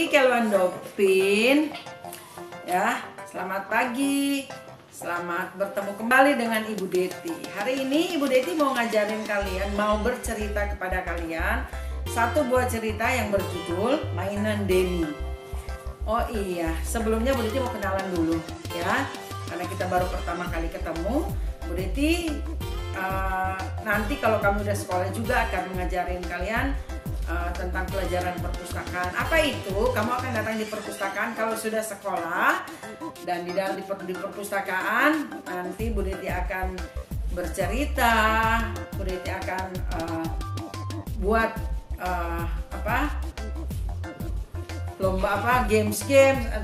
pagi Keluan Dopin. Ya, selamat pagi. Selamat bertemu kembali dengan Ibu Deti. Hari ini Ibu Deti mau ngajarin kalian, mau bercerita kepada kalian satu buah cerita yang berjudul Mainan Denny. Oh iya, sebelumnya Bu Deti mau kenalan dulu ya. Karena kita baru pertama kali ketemu, Bu Deti nanti kalau kamu udah sekolah juga akan ngajarin kalian tentang pelajaran perpustakaan. Apa itu? Kamu akan datang di perpustakaan kalau sudah sekolah, dan di dalam di perpustakaan nanti Bu Deti akan bercerita, Bu Deti akan buat lomba games.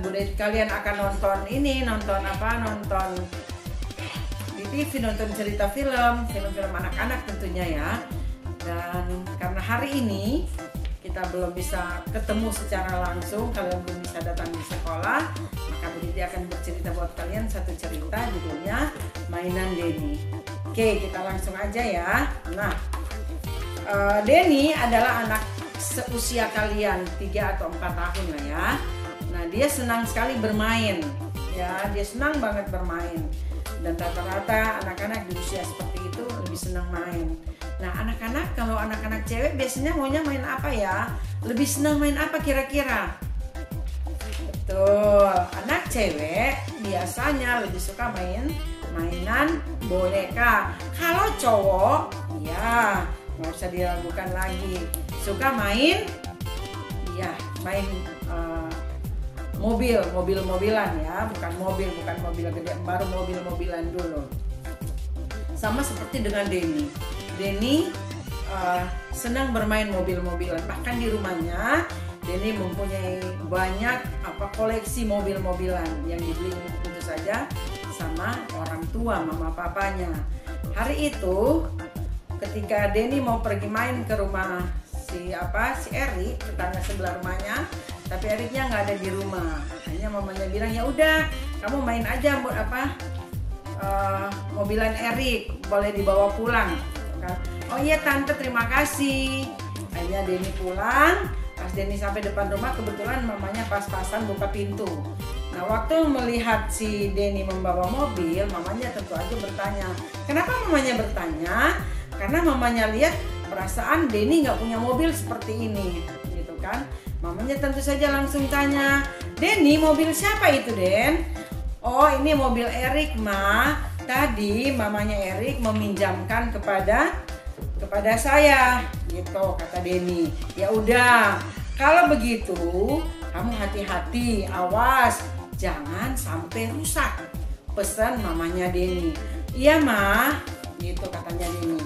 Bu Deti, kalian akan nonton nonton di TV, nonton cerita film anak-anak tentunya ya. Dan karena hari ini kita belum bisa ketemu secara langsung, kalian belum bisa datang di sekolah, maka Bu Deti akan bercerita buat kalian satu cerita judulnya Mainan Denny. Oke, kita langsung aja ya. Nah, Denny adalah anak seusia kalian 3 atau 4 tahun lah ya. Nah, dia senang sekali bermain ya, dia senang banget bermain. Dan rata-rata anak-anak di usia seperti itu lebih senang main. Nah, kalau anak-anak cewek biasanya maunya main apa ya? Lebih senang main apa kira-kira? Betul, anak cewek biasanya lebih suka mainan boneka. Kalau cowok, ya nggak usah diragukan lagi, suka main mobil-mobilan ya, bukan mobil gede, baru mobil-mobilan dulu. Sama seperti dengan Denny. Denny senang bermain mobil-mobilan. Bahkan di rumahnya Denny mempunyai banyak koleksi mobil-mobilan yang dibeli tentu saja sama orang tua, mama papanya. Hari itu ketika Denny mau pergi main ke rumah si Erik, tetangga sebelah rumahnya, tapi Eriknya nggak ada di rumah. Hanya mamanya bilang, ya udah kamu main aja mobilan Erik, boleh dibawa pulang. Oh iya tante, terima kasih. Akhirnya Denny pulang. Pas Denny sampai depan rumah, kebetulan mamanya pas-pasan buka pintu. Nah, waktu melihat si Denny membawa mobil, mamanya tentu aja bertanya. Kenapa mamanya bertanya? Karena mamanya lihat perasaan Denny nggak punya mobil seperti ini, gitu kan? Mamanya tentu saja langsung tanya, Denny, mobil siapa itu, Den? Oh, ini mobil Erik, Ma. Tadi mamanya Erik meminjamkan kepada saya, gitu kata Denny. Ya udah, kalau begitu kamu hati-hati, awas jangan sampai rusak, pesan mamanya Denny. Iya, Ma, gitu katanya Denny.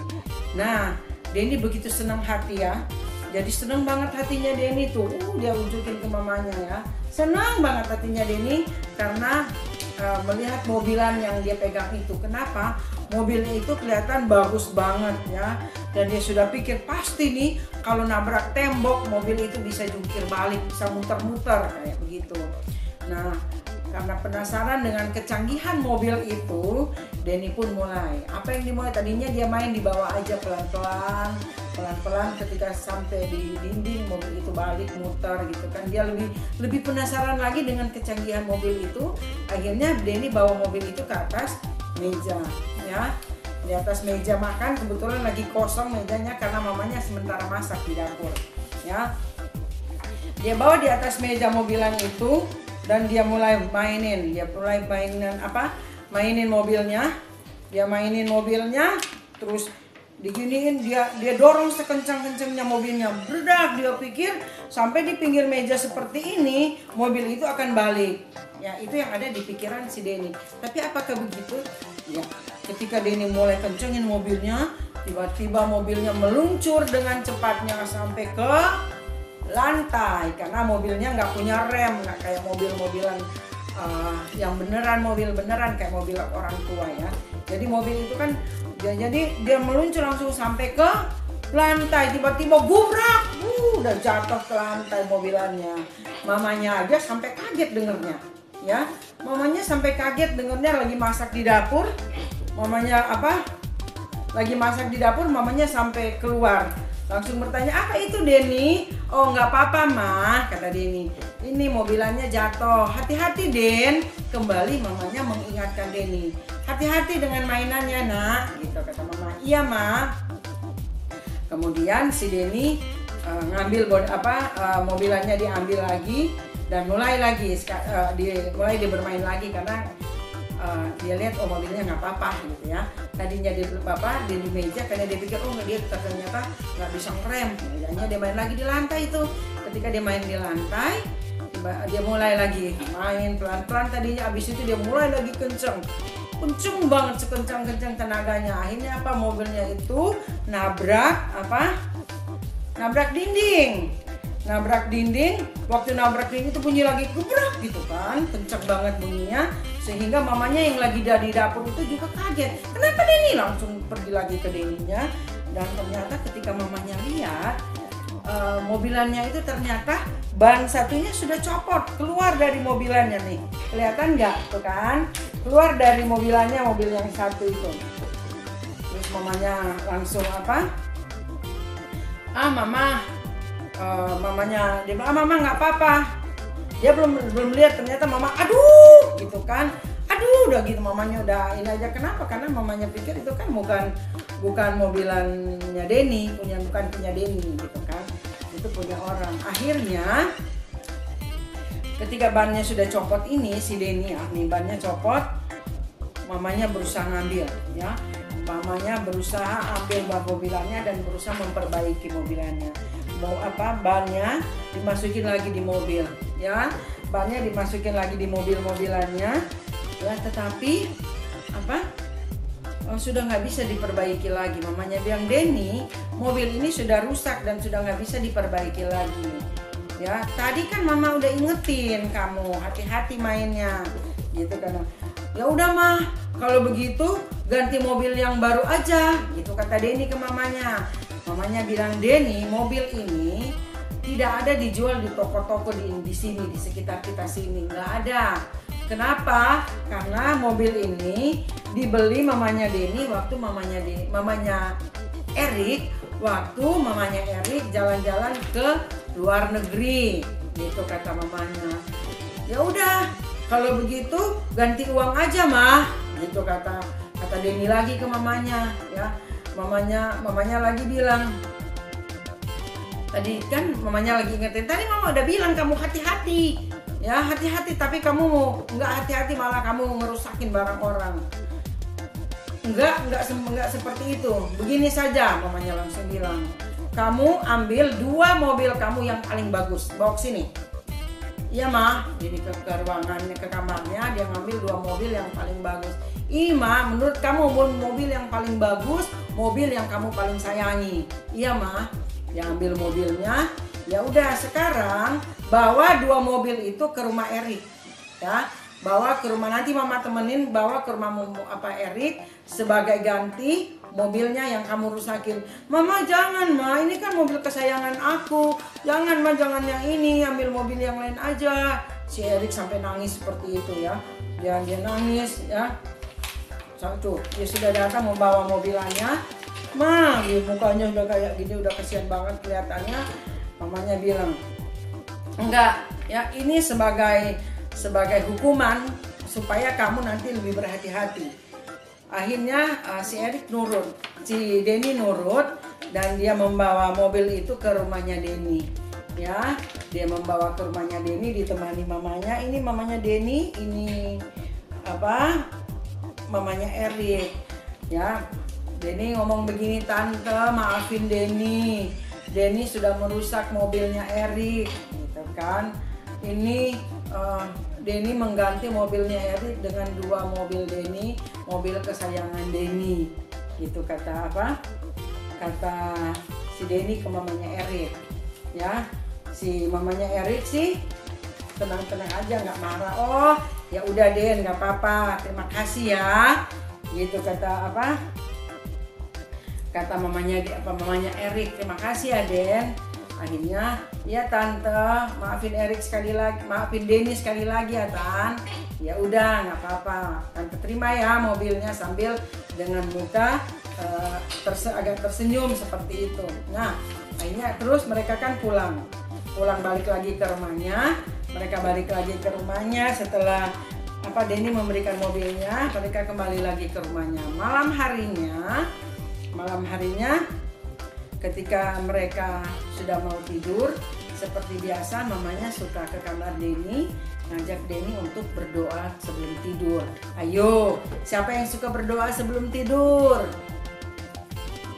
Nah, Denny begitu senang hati ya. Jadi senang banget hatinya Denny tuh. Dia unjukin ke mamanya ya. Senang banget hatinya Denny karena melihat mobilan yang dia pegang itu. Kenapa? Mobilnya itu kelihatan bagus banget ya. Dan dia sudah pikir pasti nih kalau nabrak tembok mobil itu bisa jungkir balik, bisa muter-muter kayak begitu. Nah, karena penasaran dengan kecanggihan mobil itu, Denny pun mulai. Apa yang dimulai? Tadinya dia main di bawah aja pelan-pelan. Ketika sampai di dinding, mobil itu balik muter gitu kan. Dia lebih penasaran lagi dengan kecanggihan mobil itu. Akhirnya Denny bawa mobil itu ke atas meja ya. Di atas meja makan, kebetulan lagi kosong mejanya karena mamanya sementara masak di dapur ya. Dia bawa di atas meja mobilan itu. Dan dia mulai mainin mobilnya. Dia mainin mobilnya, terus diginiin, dia dorong sekencang-kencangnya mobilnya. Berdak, dia pikir sampai di pinggir meja seperti ini mobil itu akan balik. Ya, itu yang ada di pikiran si Denny. Tapi apakah begitu? Ya, ketika Denny mulai kencengin mobilnya, tiba-tiba mobilnya meluncur dengan cepatnya sampai ke lantai, karena mobilnya nggak punya rem, nggak kayak mobil-mobilan yang mobil beneran kayak mobil orang tua ya. Jadi mobil itu kan dia meluncur langsung sampai ke lantai, tiba-tiba gubrak, udah jatuh ke lantai mobilannya. Mamanya aja sampai kaget dengernya ya. Mamanya sampai kaget dengernya, lagi masak di dapur. Mamanya sampai keluar. Langsung bertanya, apa itu Denny? Oh nggak apa-apa mah, kata Denny. ini mobilannya jatuh. Hati-hati Den. Kembali mamanya mengingatkan Denny. Hati-hati dengan mainannya nak, gitu kata mama. Iya ma. Kemudian si Denny ngambil mobilannya diambil lagi dan mulai dia bermain lagi karena dia lihat mobilnya nggak apa-apa gitu ya. Tadinya dia di meja karena dia pikir dia ternyata nggak bisa ngerem. Akhirnya dia main lagi di lantai itu. Ketika dia main di lantai, dia mulai lagi main pelan-pelan. Tadinya abis itu dia mulai lagi kenceng banget, sekencang-kencang tenaganya. Akhirnya mobilnya itu nabrak dinding. Waktu nabrak dinding itu bunyi lagi gebrak gitu kan, kencang banget bunyinya, sehingga mamanya yang lagi di dapur itu juga kaget. Kenapa Denny? Langsung pergi lagi ke Denny-nya, dan ternyata ketika mamanya lihat mobilannya itu ternyata ban satunya sudah copot keluar dari mobilannya nih. Kelihatan nggak tuh kan? Keluar dari mobilannya, mobil yang satu itu. Terus mamanya langsung mamanya dia bilang, mama nggak apa-apa. Dia belum lihat ternyata mama aduh gitu kan. Aduh udah gitu mamanya udah ini aja. Kenapa? Karena mamanya pikir itu kan bukan mobilannya Denny, bukan punya Denny gitu kan. Itu punya orang. Akhirnya ketika bannya sudah copot ini si Denny nih bannya copot, mamanya berusaha ngambil ya. Mamanya berusaha ambil ban mobilannya dan berusaha memperbaiki mobilannya. Bannya dimasukin lagi di mobil ya. Bannya dimasukin lagi di mobilannya ya, tetapi sudah nggak bisa diperbaiki lagi. Mamanya bilang, Denny, mobil ini sudah rusak dan sudah nggak bisa diperbaiki lagi. Ya, tadi kan mama udah ingetin kamu hati-hati mainnya, gitu kan. Ya udah mah, kalau begitu ganti mobil yang baru aja, gitu kata Denny ke mamanya. Mamanya bilang, Denny, mobil ini tidak ada dijual di toko-toko di sini, di sekitar kita sini, nggak ada. Kenapa? Karena mobil ini dibeli mamanya Denny waktu mamanya Erik jalan-jalan ke luar negeri, gitu kata mamanya. Ya udah, kalau begitu ganti uang aja mah, gitu kata Denny lagi ke mamanya ya. Mamanya lagi bilang, tadi kan mamanya lagi ingetin, tadi mama udah bilang kamu hati-hati ya, hati-hati, tapi kamu nggak hati-hati malah kamu ngerusakin barang orang. Enggak seperti itu. Begini saja, mamanya langsung bilang, kamu ambil 2 mobil kamu yang paling bagus, bawa ke sini. Iya mah, jadi ke ruangannya, ke kamarnya, dia ngambil 2 mobil yang paling bagus. Ima, menurut kamu mobil yang paling bagus, mobil yang kamu paling sayangi. Iya mah, dia ambil mobilnya. Ya udah, sekarang bawa 2 mobil itu ke rumah Erik, ya. Bawa ke rumah, nanti mama temenin, bawa ke rumah Erik sebagai ganti mobilnya yang kamu rusakin. Mama jangan ma, ini kan mobil kesayangan aku. Jangan ma, jangan yang ini, ambil mobil yang lain aja. Si Erik sampai nangis seperti itu ya. Dia nangis ya. Tuh, dia sudah datang membawa mobilannya. Ma, mukanya udah kayak gini, udah kasihan banget kelihatannya. Mamanya bilang, enggak, ya ini sebagai hukuman supaya kamu nanti lebih berhati-hati. Akhirnya si Erik nurut, si Denny nurut, dan dia membawa mobil itu ke rumahnya Denny. Ya, dia membawa ke rumahnya Denny ditemani mamanya. Ini mamanya Denny, ini mamanya Erik. Ya, Denny ngomong begini, tante maafin Denny. Denny sudah merusak mobilnya Erik, gitu kan. Ini Denny mengganti mobilnya Erik dengan 2 mobil Denny, mobil kesayangan Denny, gitu kata si Denny ke mamanya Erik. Ya, si mamanya Erik sih tenang-tenang aja, nggak marah. Oh, ya udah Den, nggak apa-apa, terima kasih ya, gitu kata mamanya Erik, terima kasih ya Den. Akhirnya, ya tante, maafin Erik sekali lagi, maafin Denny sekali lagi ya Tan. Ya udah, nggak apa-apa, tante terima ya mobilnya, sambil dengan muka agak tersenyum seperti itu. Nah, akhirnya terus mereka kan pulang balik lagi ke rumahnya. Mereka balik lagi ke rumahnya setelah Denny memberikan mobilnya. Mereka kembali lagi ke rumahnya. Malam harinya ketika mereka sudah mau tidur, seperti biasa mamanya suka ke kamar Denny, ngajak Denny untuk berdoa sebelum tidur. Ayo, siapa yang suka berdoa sebelum tidur?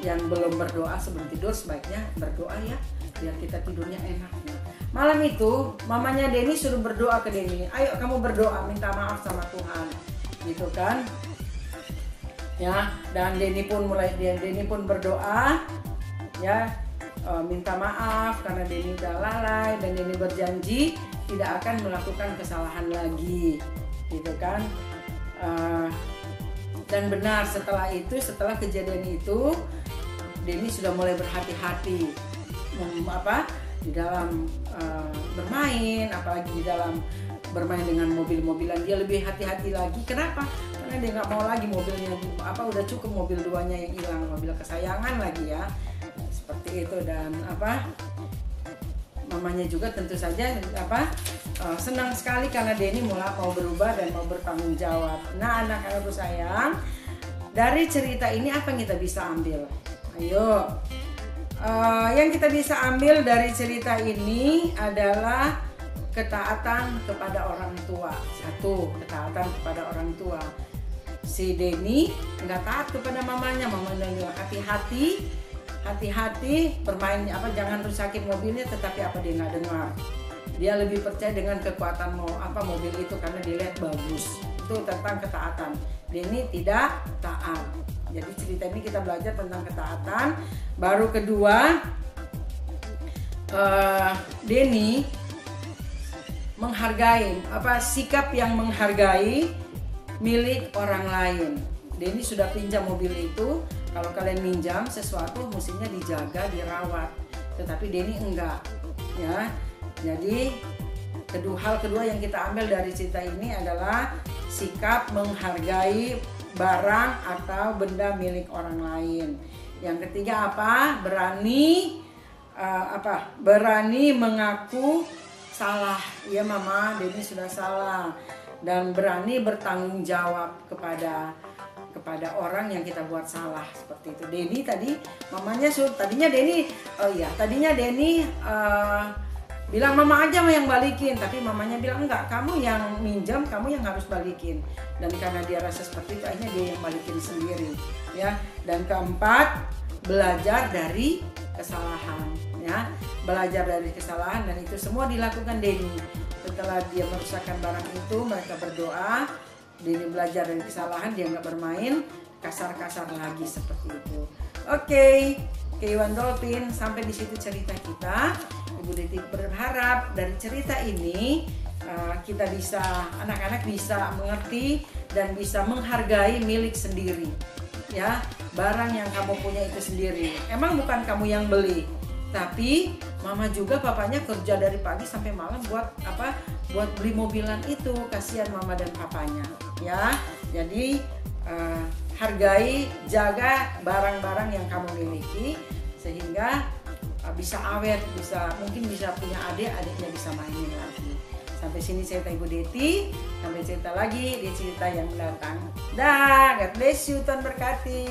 Yang belum berdoa sebelum tidur sebaiknya berdoa ya, biar kita tidurnya enak. Malam itu mamanya Denny suruh berdoa ke Denny. Ayo kamu berdoa, minta maaf sama Tuhan, gitu kan? Ya, dan Denny pun berdoa, ya, minta maaf karena Denny udah lalai, dan Denny berjanji tidak akan melakukan kesalahan lagi, gitu kan? Dan benar setelah kejadian itu, Denny sudah mulai berhati-hati, di dalam bermain, apalagi di dalam bermain dengan mobil-mobilan. Dia lebih hati-hati lagi. Kenapa? Karena dia nggak mau lagi mobilnya udah cukup mobil duanya yang hilang, mobil kesayangan lagi ya, seperti itu. Dan mamanya juga tentu saja senang sekali karena Denny mulai mau berubah dan mau bertanggung jawab. Nah, anak-anakku sayang, dari cerita ini apa yang kita bisa ambil? Ayo. Yang kita bisa ambil dari cerita ini adalah ketaatan kepada orang tua. Satu, ketaatan kepada orang tua. Si Denny nggak taat kepada mamanya bilang hati-hati bermain jangan rusakin mobilnya, tetapi dia nggak dengar. Dia lebih percaya dengan kekuatan mobil itu karena dilihat bagus. Itu tentang ketaatan. Denny tidak taat. Jadi cerita ini kita belajar tentang ketaatan. Baru kedua, Denny menghargai sikap yang menghargai milik orang lain. Denny sudah pinjam mobil itu. Kalau kalian minjam sesuatu mestinya dijaga, dirawat. Tetapi Denny enggak, ya. Jadi hal kedua yang kita ambil dari cerita ini adalah sikap menghargai barang atau benda milik orang lain. Yang ketiga berani mengaku salah. Ya mama, Denny sudah salah, dan berani bertanggung jawab kepada orang yang kita buat salah, seperti itu. Denny tadinya Denny bilang mama aja yang balikin, tapi mamanya bilang enggak, kamu yang minjam, kamu yang harus balikin. Dan karena dia rasa seperti itu, akhirnya dia yang balikin sendiri, ya. Dan keempat, belajar dari kesalahan, ya. Belajar dari kesalahan, dan itu semua dilakukan Denny. Setelah dia merusakkan barang itu, mereka berdoa. Denny belajar dari kesalahan, dia nggak bermain kasar-kasar lagi seperti itu. Oke, K1 Dolphin, sampai di situ cerita kita. Ibu Deti berharap dari cerita ini anak-anak bisa mengerti dan bisa menghargai milik sendiri, ya. Barang yang kamu punya itu sendiri. Emang bukan kamu yang beli, tapi mama juga papanya kerja dari pagi sampai malam buat beli mobilan itu. Kasihan mama dan papanya, ya. Jadi hargai, jaga barang-barang yang kamu miliki sehingga bisa awet, mungkin bisa punya adiknya bisa mainin lagi. Sampai sini cerita Ibu Deti, sampai cerita lagi di cerita yang mendatang. Dah, God bless you, Tuhan berkati.